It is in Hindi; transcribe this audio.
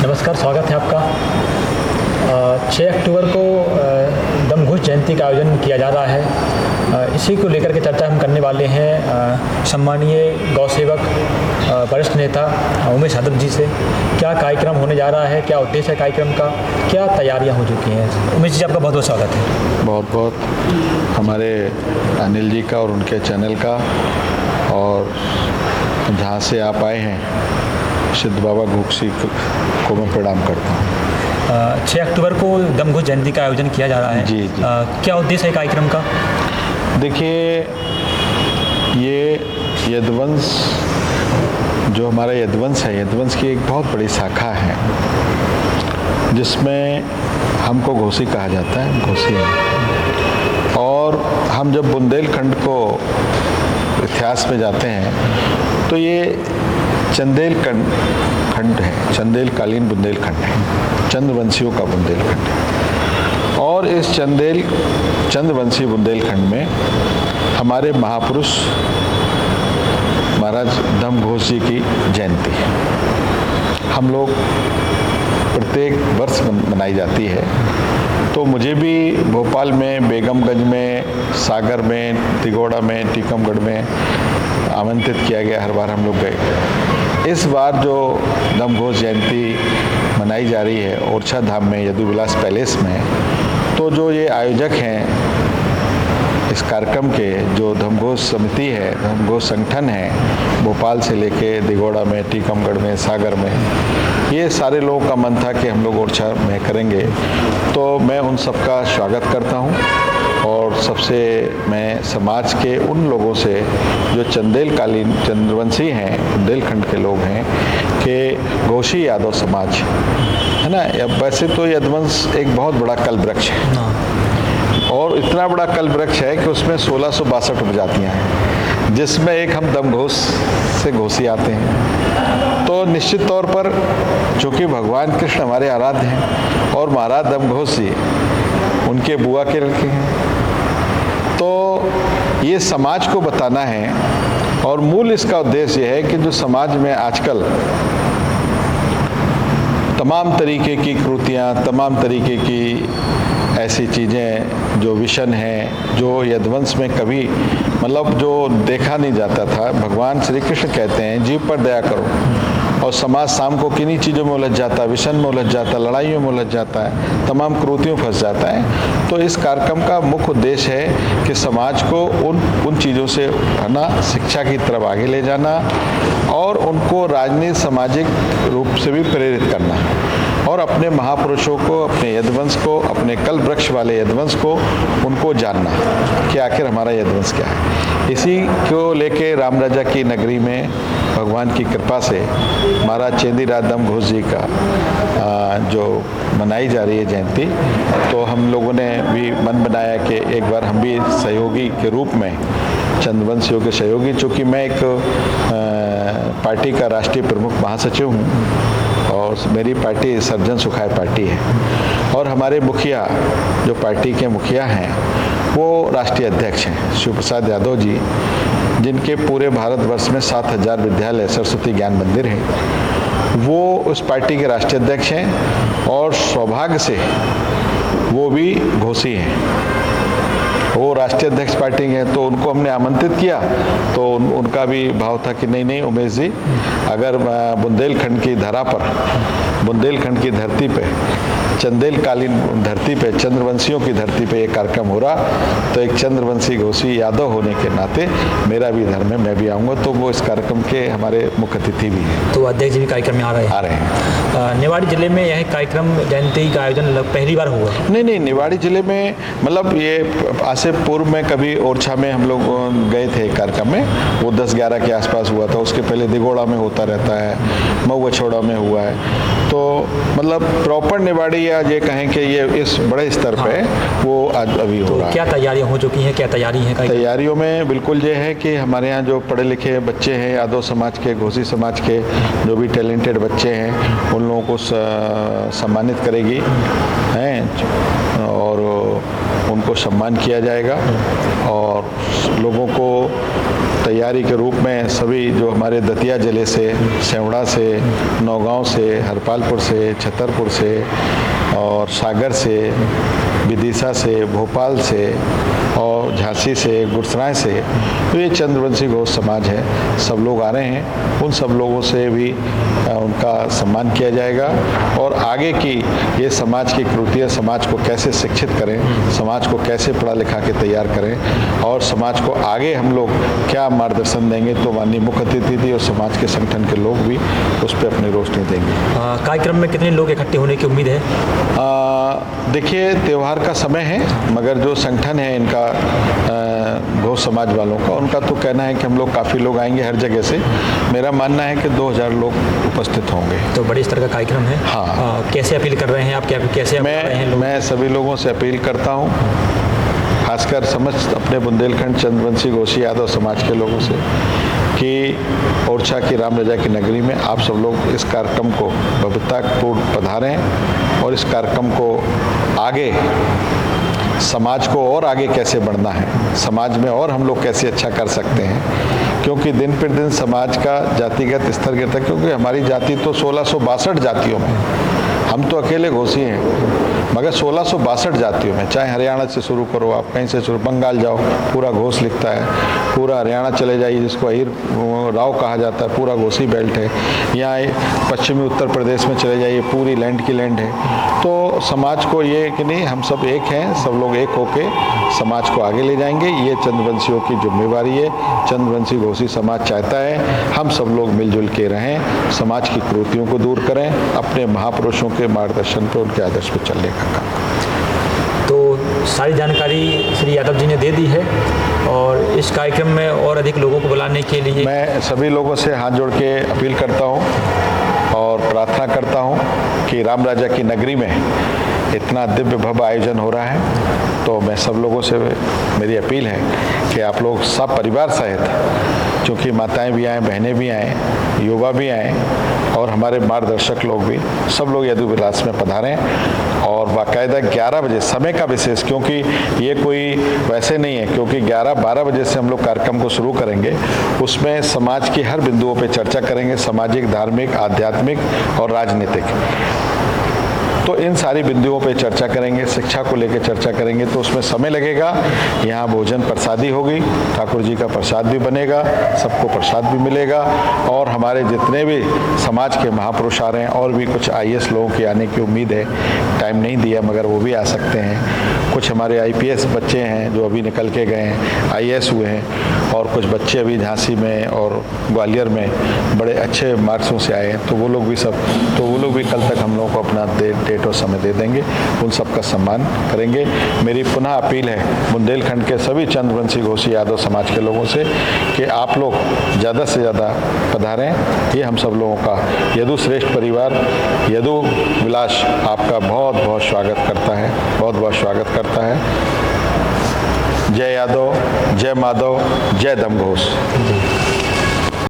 नमस्कार, स्वागत है आपका। 6 अक्टूबर को दमघोष जयंती का आयोजन किया जा रहा है। इसी को लेकर के चर्चा हम करने वाले हैं सम्मानीय गौ सेवक वरिष्ठ नेता उमेश यादव जी से। क्या कार्यक्रम होने जा रहा है, क्या उद्देश्य है कार्यक्रम का, क्या तैयारियां हो चुकी हैं? उमेश जी, आपका बहुत बहुत स्वागत है। बहुत बहुत हमारे अनिल जी का और उनके चैनल का, और जहाँ से आप आए हैं सिद्ध बाबा घोसी को मैं प्रणाम करता हूँ। 6 अक्टूबर को दमघोष जयंती का आयोजन किया जा रहा है। जी। क्या उद्देश्य है कार्यक्रम का? देखिए, ये यदुवंश जो हमारा यदुवंश है, यदुवंश की एक बहुत बड़ी शाखा है जिसमें हमको घोसी कहा जाता है, घोसी है। और हम जब बुंदेलखंड को इतिहास में जाते हैं तो ये चंदेल खंड है, चंदेलकालीन बुंदेलखंड है, चंद्रवंशियों का बुंदेलखंड है। और इस चंद्रवंशी बुंदेलखंड में हमारे महापुरुष महाराज दमघोष जी की जयंती हम लोग प्रत्येक वर्ष मनाई जाती है। तो मुझे भी भोपाल में, बेगमगंज में, सागर में, तिगोड़ा में, टीकमगढ़ में आमंत्रित किया गया। हर बार हम लोग गए। इस बार जो दमघोष जयंती मनाई जा रही है ओरछा धाम में, यदुविलास पैलेस में, तो जो ये आयोजक हैं इस कार्यक्रम के, जो दमघोष समिति है, दमघोष संगठन है, भोपाल से लेके दिगोड़ा में, टीकमगढ़ में, सागर में, ये सारे लोगों का मन था कि हम लोग ओरछा में करेंगे। तो मैं उन सबका स्वागत करता हूँ। और सबसे मैं समाज के उन लोगों से जो चंदेलकालीन चंद्रवंशी हैं, बुंदेलखंड के लोग हैं, कि घोसी यादव समाज है ना, वैसे तो यदुवंश एक बहुत बड़ा कल वृक्ष है, और इतना बड़ा कल वृक्ष है कि उसमें 1662 प्रजातियाँ हैं, जिसमें एक हम दमघोष से घोसी आते हैं। तो निश्चित तौर पर चूँकि भगवान कृष्ण हमारे आराध्य हैं और महाराज दमघोष जी उनके बुआ के लड़के हैं, तो ये समाज को बताना है। और मूल इसका उद्देश्य है कि जो समाज में आजकल तमाम तरीके की कृतियाँ, तमाम तरीके की ऐसी चीज़ें जो विषन हैं, जो यदुवंश में कभी मतलब जो देखा नहीं जाता था। भगवान श्री कृष्ण कहते हैं जीव पर दया करो, और समाज शाम को किन्हीं चीज़ों में उलझ जाता है, विषन में उलझ जाता है, लड़ाइयों में उलझ जाता है, तमाम क्रूतियों में फंस जाता है। तो इस कार्यक्रम का मुख्य उद्देश्य है कि समाज को उन चीज़ों से है ना, शिक्षा की तरफ आगे ले जाना, और उनको राजनीतिक सामाजिक रूप से भी प्रेरित करना, और अपने महापुरुषों को, अपने यदुवंश को, अपने कल वृक्ष वाले यदुवंश को, उनको जानना कि आखिर हमारा यदुवंश क्या है। इसी को लेके राम राजा की नगरी में भगवान की कृपा से महाराज चेंदीराज दमघोष जी का जो मनाई जा रही है जयंती, तो हम लोगों ने भी मन बनाया कि एक बार हम भी सहयोगी के रूप में, चंद्रवंशियों के सहयोगी, चूँकि मैं एक पार्टी का राष्ट्रीय प्रमुख महासचिव हूँ और मेरी पार्टी सर्जन सुखाय पार्टी है, और हमारे मुखिया जो पार्टी के मुखिया हैं वो राष्ट्रीय अध्यक्ष हैं शिव प्रसाद यादव जी, जिनके पूरे भारतवर्ष में 7000 विद्यालय, सरस्वती ज्ञान मंदिर हैं। वो उस पार्टी के राष्ट्रीय अध्यक्ष हैं, और सौभाग्य से वो भी घोसी हैं, वो राष्ट्रीय अध्यक्ष पार्टी के हैं। तो उनको हमने आमंत्रित किया, तो उनका भी भाव था कि नहीं उमेश जी, अगर बुंदेलखंड की धरा पर, बुंदेलखंड की धरती पे, चंदेलकालीन धरती पे, चंद्रवंशियों की धरती पे ये कार्यक्रम हो रहा, तो एक चंद्रवंशी घोसी यादव होने के नाते मेरा भी धर्म है, मैं भी आऊँगा। तो वो इस कार्यक्रम के हमारे मुख्य अतिथि भी हैं। तो अध्यक्ष जी भी कार्यक्रम में आ रहे हैं। निवाड़ी जिले में यह कार्यक्रम जयंती का आयोजन पहली बार हुआ? नहीं, निवाड़ी जिले में मतलब ये आज से पूर्व में कभी ओरछा में हम लोग गए थे कार्यक्रम में, वो 10-11 के आसपास हुआ था। उसके पहले दिगोड़ा में होता रहता है, मऊअछोड़ा में हुआ है। तो मतलब प्रॉपर निवाड़ी, या ये कहें कि ये इस बड़े स्तर पे वो आज अभी हो रहा है। क्या तैयारियां हो चुकी हैं, क्या तैयारी है? तैयारियों में बिल्कुल ये है कि हमारे यहाँ जो पढ़े लिखे बच्चे हैं, यादव समाज के, घोसी समाज के जो भी टैलेंटेड बच्चे हैं, उन लोगों को सम्मानित करेगी हैं, और उनको सम्मान किया जाएगा, और लोगों को तैयारी के रूप में सभी जो हमारे दतिया जिले से, सेवड़ा से, नौगांव से, हरपालपुर से, छतरपुर से और सागर से, विदिशा से, भोपाल से और झांसी से, गुरसराय से, तो ये चंद्रवंशी घोष समाज है, सब लोग आ रहे हैं। उन सब लोगों से भी उनका सम्मान किया जाएगा और आगे की ये समाज की कृतियाँ, समाज को कैसे शिक्षित करें, समाज को कैसे पढ़ा लिखा के तैयार करें और समाज को आगे हम लोग क्या मार्गदर्शन देंगे, तो माननीय मुख्य अतिथि थी और समाज के संगठन के लोग भी उस पर अपनी रोशनी देंगे। कार्यक्रम में कितने लोग इकट्ठे होने की उम्मीद है? देखिए, त्यौहार का समय है, मगर जो संगठन है इनका घोष समाज वालों का, उनका तो कहना है कि हम लोग काफ़ी लोग आएंगे हर जगह से। मेरा मानना है कि 2000 लोग उपस्थित होंगे। तो बड़ी स्तर का कार्यक्रम है। हाँ। कैसे अपील कर रहे हैं आप, कैसे मैं सभी लोगों से अपील करता हूँ, खासकर समस्त अपने बुंदेलखंड चंद्रवंशी घोषी यादव समाज के लोगों से, कि ओरछा की राम रजा की नगरी में आप सब लोग इस कार्यक्रम को भव्यतापूर्ण पधारें और इस कार्यक्रम को आगे, समाज को और आगे कैसे बढ़ना है, समाज में और हम लोग कैसे अच्छा कर सकते हैं, क्योंकि दिन पर दिन समाज का जातिगत स्तर गिरता है। क्योंकि हमारी जाति तो 1662 जातियों में, हम तो अकेले घोषी हैं, मगर 1662 जातियों में, चाहे हरियाणा से शुरू करो आप, कहीं से शुरू, बंगाल जाओ पूरा घोष लिखता है, पूरा हरियाणा चले जाइए जिसको अहिर राव कहा जाता है, पूरा घोषी बेल्ट है, यहाँ पश्चिमी उत्तर प्रदेश में चले जाइए पूरी लैंड की लैंड है। तो समाज को ये कि नहीं, हम सब एक हैं, सब लोग एक होके समाज को आगे ले जाएंगे, ये चंद्रवंशियों की जिम्मेवारी है। चंद्रवंशी घोषी समाज चाहता है हम सब लोग मिलजुल के रहें, समाज की कुरीतियों को दूर करें, अपने महापुरुषों के मार्गदर्शन पर, उनके आदर्श पर चलने का काम। तो सारी जानकारी श्री यादव जी ने दे दी है और इस कार्यक्रम में और अधिक लोगों को बुलाने के लिए मैं सभी लोगों से हाथ जोड़ के अपील करता हूँ और प्रार्थना करता हूँ कि राम राजा की नगरी में इतना दिव्य भव्य आयोजन हो रहा है, तो मैं सब लोगों से मेरी अपील है कि आप लोग सब परिवार सहित, क्योंकि माताएं भी आएँ, बहनें भी आएँ, युवा भी आएँ और हमारे मार्गदर्शक लोग भी, सब लोग यदु विलास में पधारें और बाकायदा 11 बजे समय का विशेष, क्योंकि ये कोई वैसे नहीं है, क्योंकि 11-12 बजे से हम लोग कार्यक्रम को शुरू करेंगे, उसमें समाज की हर बिंदुओं पे चर्चा करेंगे, सामाजिक, धार्मिक, आध्यात्मिक और राजनीतिक, तो इन सारी बिंदुओं पे चर्चा करेंगे, शिक्षा को लेकर चर्चा करेंगे, तो उसमें समय लगेगा। यहाँ भोजन प्रसादी होगी, ठाकुर जी का प्रसाद भी बनेगा, सबको प्रसाद भी मिलेगा और हमारे जितने भी समाज के महापुरुष आ रहे हैं, और भी कुछ IAS लोगों की आने की उम्मीद है, टाइम नहीं दिया मगर वो भी आ सकते हैं। कुछ हमारे IPS बच्चे हैं जो अभी निकल के गए हैं, IAS हुए हैं, और कुछ बच्चे अभी झांसी में और ग्वालियर में बड़े अच्छे मार्क्सों से आए हैं, तो वो लोग भी कल तक हम लोगों को अपना डेट और समय दे देंगे, उन सबका सम्मान करेंगे। मेरी पुनः अपील है बुंदेलखंड के सभी चंद्रवंशी घोषी यादव समाज के लोगों से कि आप लोग ज़्यादा से ज़्यादा पधारें। ये हम सब लोगों का यदु श्रेष्ठ परिवार यदु विलास आपका बहुत बहुत स्वागत करता है, बहुत बहुत स्वागत करता है। जय यादव, जय माधव, जय दमघोष।